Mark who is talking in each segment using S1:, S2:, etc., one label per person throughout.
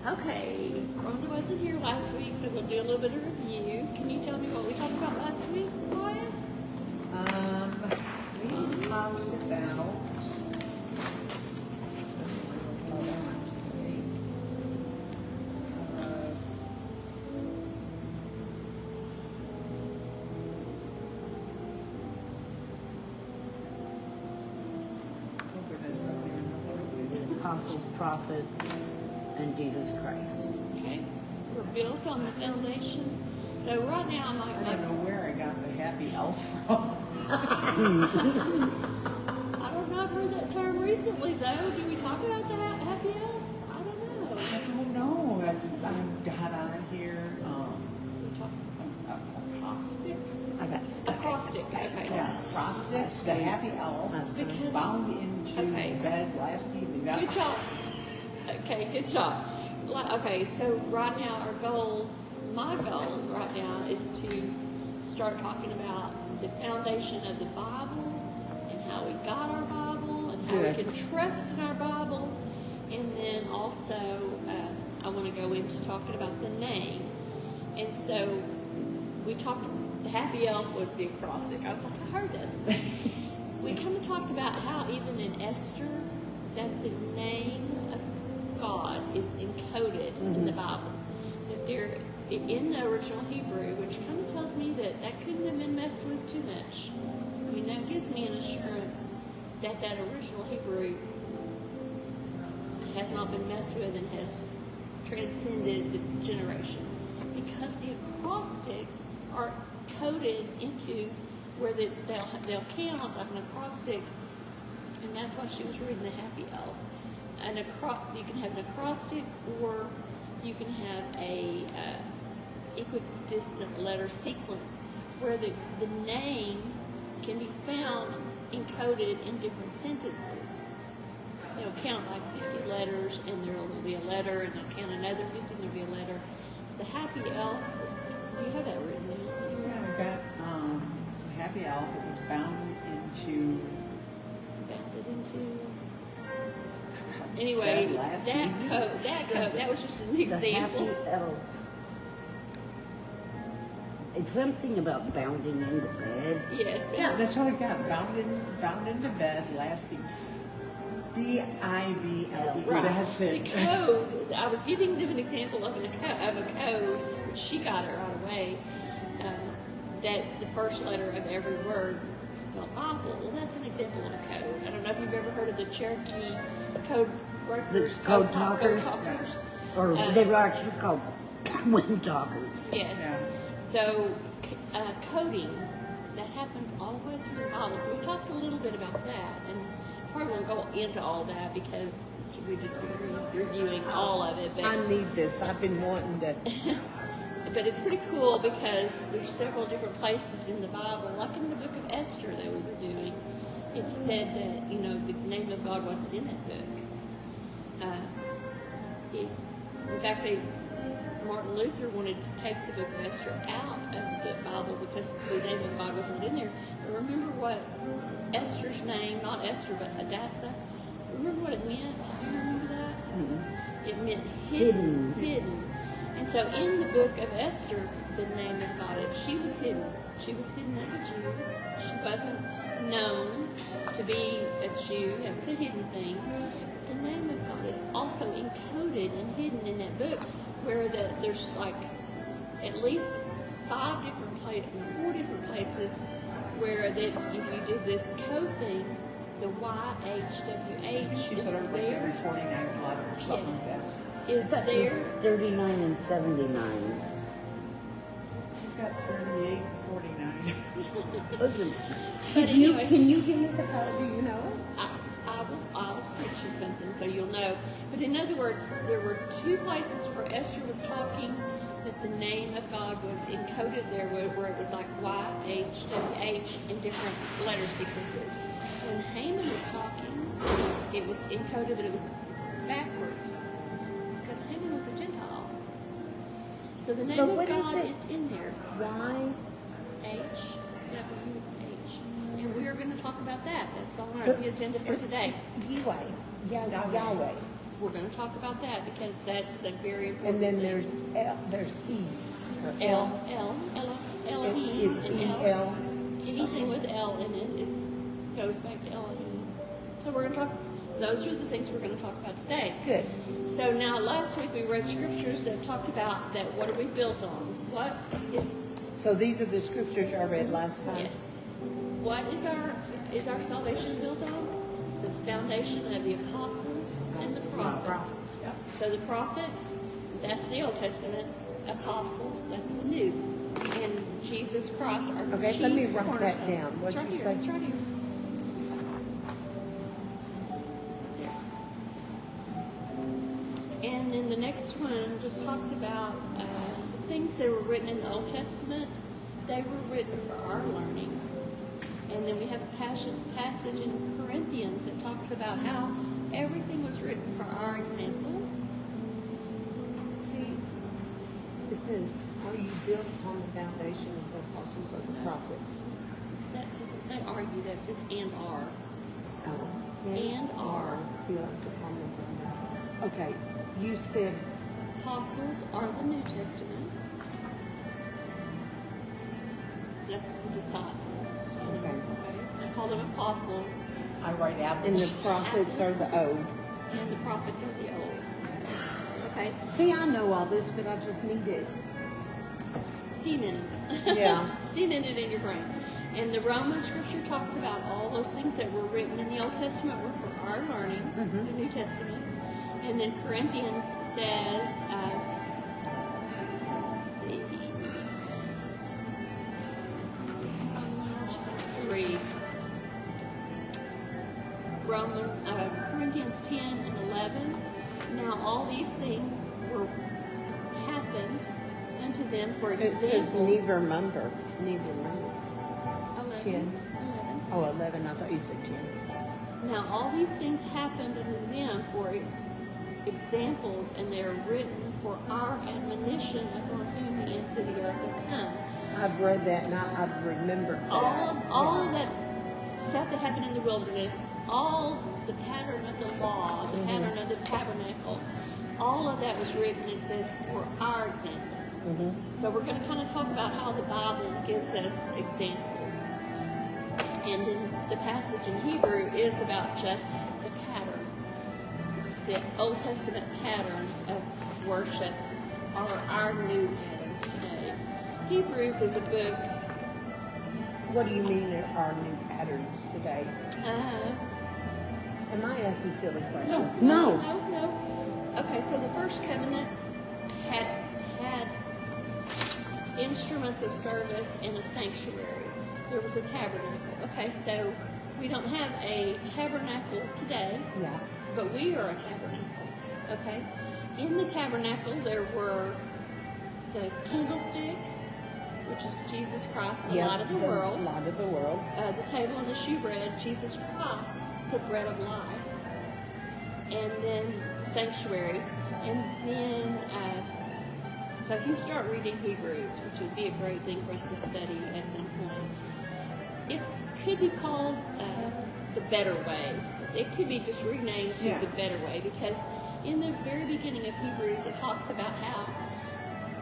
S1: Okay, Rhonda wasn't here last week, so we'll do a little bit of review. Can you tell me what we talked about last week, Ryan?
S2: We talked about
S3: apostles, prophets, and Jesus Christ.
S1: Okay, we're built on the foundation. So right now, I'm like,
S2: I don't know where I got the happy elf from.
S1: I don't know, I've heard that term recently, though. Do we talk about the happy elf? I don't know.
S2: I don't know. I got on here
S1: We talk
S2: acrostic.
S3: I got stuck.
S1: acrostic. Okay.
S2: Yeah, acrostic. The happy elf
S1: Because-
S2: bound into
S1: Okay.
S2: bed last evening.
S1: Good job. Okay, good job. Okay, so right now our goal, my goal right now is to start talking about the foundation of the Bible and how we got our Bible and how
S2: Good.
S1: we can trust in our Bible. And then also I want to go into talking about the name. And so we talked, the happy elf was the acrostic. I was like, I heard this. We kind of talked about how even in Esther, that the name of God is encoded in the Bible. That there, in the original Hebrew, which kind of tells me that that couldn't have been messed with too much. I mean, that gives me an assurance that that original Hebrew has not been messed with and has transcended the generations. Because the acrostics are coded into where they'll count like an acrostic, and that's why she was reading the Happy Elf. You can have an acrostic, or you can have a equidistant letter sequence where the name can be found encoded in different sentences. They'll count like 50 letters, and there will be a letter, and they'll count another 50, and there'll be a letter. The Happy Elf, you have that written down.
S2: Yeah, I got happy elf. It was bound into.
S1: Anyway,
S2: That last
S1: that
S2: evening?
S1: code, that was just an
S3: The
S1: example.
S3: happy elf. It's something about bounding into bed.
S1: Yes,
S2: Yeah, that's what I got. Bound into bed last evening. B-I-B-L-E.
S1: right.
S2: That's it.
S1: The code, I was giving them an example of a code, which she got it right away, that the first letter of every word is spelled Bible. Well, that's an example of a code. I don't know if you've ever heard of the Cherokee code breakers.
S3: The code talkers. Or they were actually called wind talkers.
S1: Yes.
S2: Yeah.
S1: So, coding, that happens all the way through the Bible. So we talked a little bit about that, and probably won't go into all that because we just be reviewing all of it. But,
S2: I need this. I've been wanting to.
S1: but it's pretty cool because there's several different places in the Bible, like in the book of Esther that we were doing. It said that, the name of God wasn't in that book. In fact, Martin Luther wanted to take the book of Esther out of the Bible because the name of God wasn't in there. But remember what Esther's name, not Esther, but Hadassah, remember what it meant? Do you remember that?
S3: Mm-hmm.
S1: It meant
S3: Hidden.
S1: hidden. And so in the book of Esther, the name of God, she was hidden. She was hidden as a Jew. She wasn't known to be a Jew. It was a hidden thing. The name of God is also encoded and hidden in that book, where there's like at least 4 different places where that if you do this code thing, the YHWH
S2: She
S1: is
S2: said it like
S1: there.
S2: every 49 letter or something like that.
S1: Is
S3: That was
S1: there.
S3: 39 and 79.
S2: You've got 38, 49.
S3: Listen,
S1: But anyway,
S3: can you give me the code? Do you know it?
S1: I'll print you something so you'll know. But in other words, there were 2 places where Esther was talking that the name of God was encoded there, where it was like YHWH in different letter sequences. When Haman was talking, it was encoded, but it was backwards because Haman was a Gentile. So the name
S3: So
S1: of
S3: what
S1: God
S3: is it?
S1: is in there. YHWH. And we are going to talk about that. That's on the agenda for today.
S2: Yahweh.
S1: we're going to talk about that because that's a very important
S3: And then
S1: thing.
S3: there's E. Or
S1: Elohim,
S3: It's
S1: and
S3: E-L.
S1: Anything with L in it goes back to Elohim. So we're going to talk. Those are the things we're going to talk about today.
S3: Good.
S1: So now, last week we read scriptures that talked about that. What are we built on? What is
S3: So these are the scriptures I read last time.
S1: yes? What is our salvation built on? The foundation of the apostles and the prophets.
S2: Yep.
S1: So the prophets, that's the Old Testament. Apostles, that's the New. And Jesus Christ, our
S3: Okay,
S1: chief
S3: let me write that
S1: cornerstone.
S3: down. What'd
S1: It's right
S3: you
S1: here,
S3: say?
S1: it's right here. There. And then the next one just talks about the things that were written in the Old Testament. They were written for our learning. And then we have a passage in Corinthians that talks about how everything was written for our example.
S3: See, it says, are you built upon the foundation of the apostles or the prophets?
S1: That doesn't say argue, that says and are.
S3: Oh.
S1: And are.
S3: Built upon the foundation. Okay, you said,
S1: Apostles are the New Testament. That's the disciples.
S3: Okay.
S1: I call them apostles,
S2: I write out.
S3: and the prophets are the old.
S1: and the prophets are the old. Okay?
S3: See, I know all this, but I just need it.
S1: Cement it.
S3: Yeah.
S1: Cement it in your brain. And the Roman scripture talks about all those things that were written in the Old Testament were for our learning,
S3: Mhm.
S1: the New Testament. And then Corinthians says, let's see. Read. Corinthians 10 and 11. Now all these things were happened unto them for
S3: It
S1: examples.
S3: says neither remember. Neither remember.
S1: 11.
S3: 10.
S1: 11.
S3: Oh, 11. I thought you said 10.
S1: Now all these things happened unto them for examples, and they are written for our admonition upon whom the ends of the earth are come.
S3: I've read that and I've remembered that.
S1: All of that stuff that happened in the wilderness, all the pattern of the law, the pattern of the tabernacle, all of that was written, it says, for our example.
S3: Mm-hmm.
S1: So we're going to kind of talk about how the Bible gives us examples. And then the passage in Hebrew is about just the pattern. The Old Testament patterns of worship are our new patterns today. Hebrews is a book.
S3: What do you mean there are new patterns today? Am I asking silly questions?
S1: No. Okay, so the first covenant had instruments of service in a sanctuary. There was a tabernacle. Okay, so we don't have a tabernacle today,
S3: Yeah.
S1: but we are a tabernacle. Okay? In the tabernacle there were the candlestick, which is Jesus Christ, the light of the world.
S3: Light of the world.
S1: The table and the shewbread, Jesus Christ, the bread of life. And then the sanctuary. And then, so if you start reading Hebrews, which would be a great thing for us to study at some point, it could be called the better way. It could be just renamed to the better way, because in the very beginning of Hebrews, it talks about how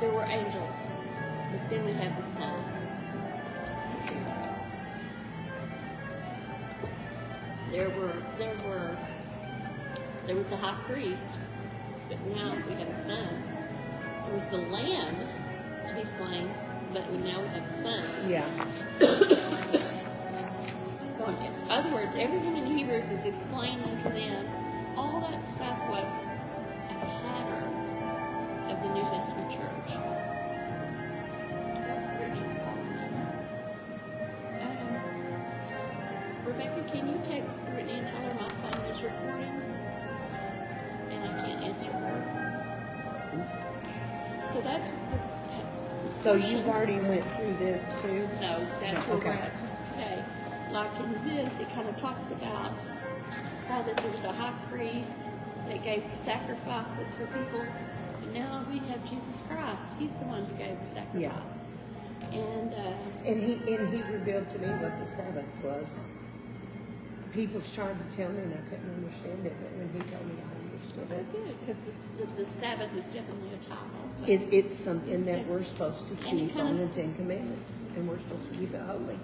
S1: there were angels, but then we have the Son. There was the high priest, but now we have the Son. There was the Lamb to be slain, but now we have the Son.
S3: Yeah.
S1: So, in other words, everything in Hebrews is explaining to them. All that stuff was a pattern of the New Testament church. Brittany's calling me. Rebecca, can you text Brittany and tell her my phone is recording? And I can't answer her. So that's this.
S3: So you've already went through this too?
S1: No, that's where
S3: Okay.
S1: we're at today. Like in this, it kind of talks about how that there was a high priest that gave sacrifices for people. And now we have Jesus Christ. He's the one who gave the sacrifice.
S3: Yeah.
S1: And
S3: And he revealed to me what the Sabbath was. People tried to tell me and I couldn't understand it, but when he told me, I understood it.
S1: good, because the Sabbath is definitely a time also.
S3: It's something that we're supposed to
S1: And it
S3: keep on
S1: kinda
S3: the Ten Commandments, and we're supposed to keep it holy.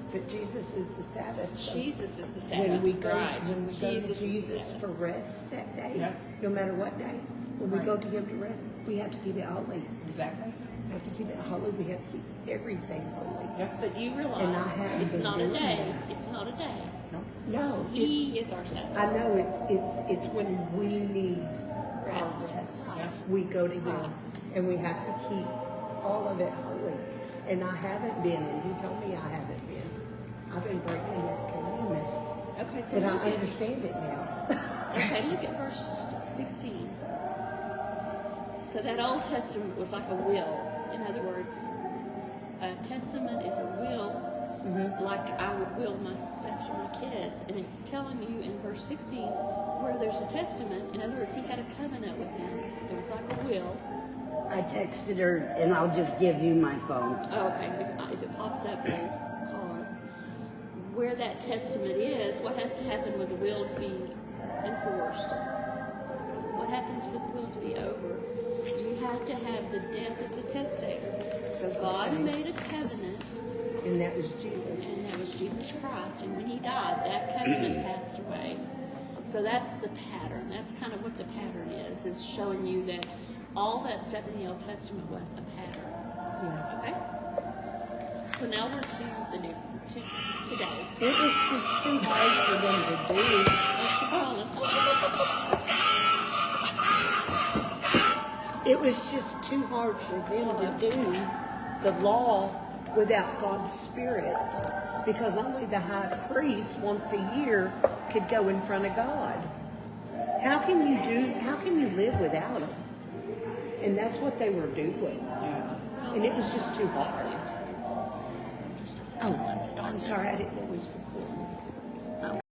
S3: But Jesus is the Sabbath. So
S1: Jesus is the Sabbath,
S3: when we go,
S1: right.
S3: when we go to
S1: Jesus is the
S3: Jesus
S1: Sabbath.
S3: for rest that day,
S2: Yeah.
S3: no matter what day, when we
S2: Right.
S3: go to Him to rest, we have to keep it holy.
S2: Exactly.
S3: We have to keep it holy. We have to keep everything holy.
S2: Yeah.
S1: But you
S3: And I
S1: realize
S3: haven't
S1: it's
S3: been
S1: not a
S3: doing
S1: day.
S3: that.
S1: It's not a day.
S2: No.
S3: No,
S1: He is our Sabbath.
S3: I know it's when we need
S1: Rest.
S3: our rest.
S2: Yes.
S3: We go to Him,
S1: Right.
S3: and we have to keep all of it holy. And I haven't been, and He told me I haven't been. I've been breaking that commandment,
S1: Okay, so
S3: but I
S1: look at,
S3: understand it now.
S1: okay, look at verse 16. So that Old Testament was like a will. In other words, a testament is a will, like I would will my stuff to my kids. And it's telling you in verse 16 where there's a testament. In other words, he had a covenant with them. It was like a will.
S4: I texted her, and I'll just give you my phone.
S1: Oh, okay. If it pops up, then holler. Where that testament is, what has to happen with the will to be enforced? What happens for the will to be over? You have to have the death of the testator. So God made a covenant,
S3: And that was Jesus.
S1: and that was Jesus Christ. And when he died, that covenant passed away. So that's the pattern. That's kind of what the pattern is showing you that all that stuff in the Old Testament was a pattern.
S3: Yeah.
S1: Okay? So now we're to the new, today.
S3: It was just too hard for them to do.
S1: Oh, she's calling.
S3: It was just too hard for them to do the law without God's Spirit, because only the high priest once a year could go in front of God. How can you live without him? And that's what they were doing.
S2: Yeah.
S3: And it was just too hard. Oh, I'm sorry, I didn't know we was recording.